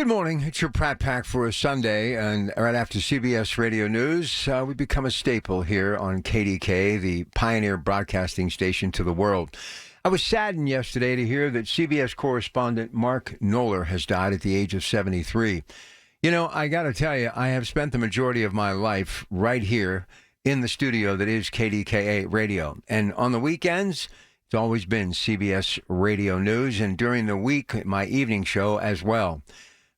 Good morning. It's your Pratt Pack for a Sunday, and right after CBS Radio News, we become a staple here on KDK, the pioneer broadcasting station to the world. I was saddened yesterday to hear that CBS correspondent Mark Knoller has died at the age of 73. You know, I got to tell you, I have spent the majority of my life right here in the studio that is KDKA Radio, and on the weekends, it's always been CBS Radio News, and during the week, my evening show as well.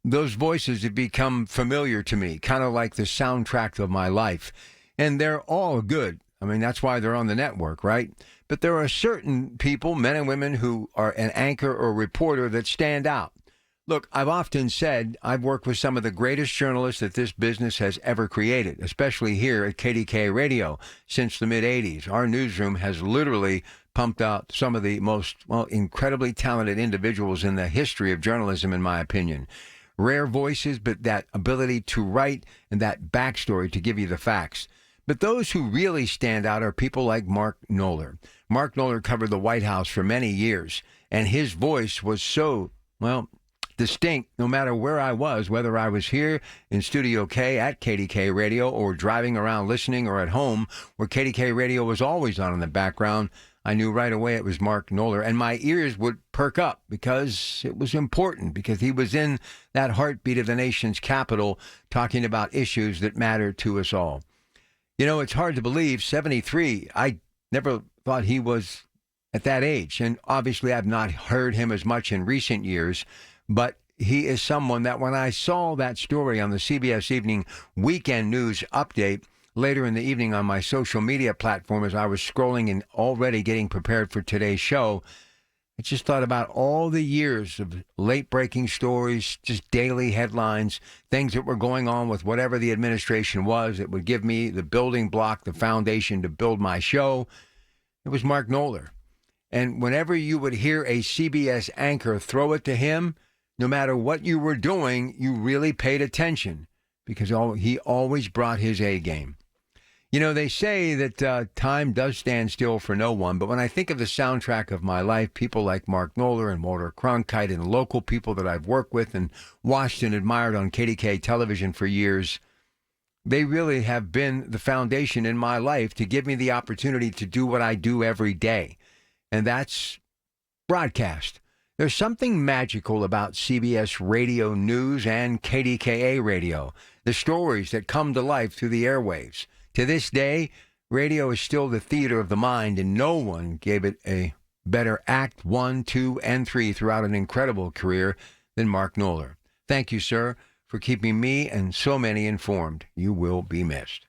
Those voices have become familiar to me, kind of like the soundtrack of my life. And they're all good. I mean, that's why they're on the network, right? But there are certain people, men and women, who are an anchor or reporter that stand out. Look, I've often said I've worked with some of the greatest journalists that this business has ever created, especially here at KDK Radio since the mid-'80s. Our newsroom has literally pumped out some of the most, incredibly talented individuals in the history of journalism, in my opinion. Rare voices, but that ability to write and that backstory to give you the facts. But those who really stand out are people like Mark Knoller. Mark Knoller covered the White House for many years, and his voice was so, distinct no matter where I was, whether I was here in Studio K at KDK Radio or driving around listening or at home where KDK Radio was always on in the background. I knew right away it was Mark Knoller, and my ears would perk up because it was important, because he was in that heartbeat of the nation's capital talking about issues that matter to us all. You know, it's hard to believe, 73, I never thought he was at that age, and obviously I've not heard him as much in recent years, but he is someone that when I saw that story on the CBS Evening Weekend News Update, later in the evening on my social media platform as I was scrolling and already getting prepared for today's show, I just thought about all the years of late-breaking stories, just daily headlines, things that were going on with whatever the administration was that would give me the building block, the foundation to build my show. It was Mark Knoller. And whenever you would hear a CBS anchor throw it to him, no matter what you were doing, you really paid attention because he always brought his A game. You know, they say that time does stand still for no one, but when I think of the soundtrack of my life, people like Mark Knoller and Walter Cronkite and local people that I've worked with and watched and admired on KDK television for years, they really have been the foundation in my life to give me the opportunity to do what I do every day, and that's broadcast. There's something magical about CBS Radio News and KDKA Radio, the stories that come to life through the airwaves. To this day, radio is still the theater of the mind, and no one gave it a better act 1, 2, and 3 throughout an incredible career than Mark Knoller. Thank you, sir, for keeping me and so many informed. You will be missed.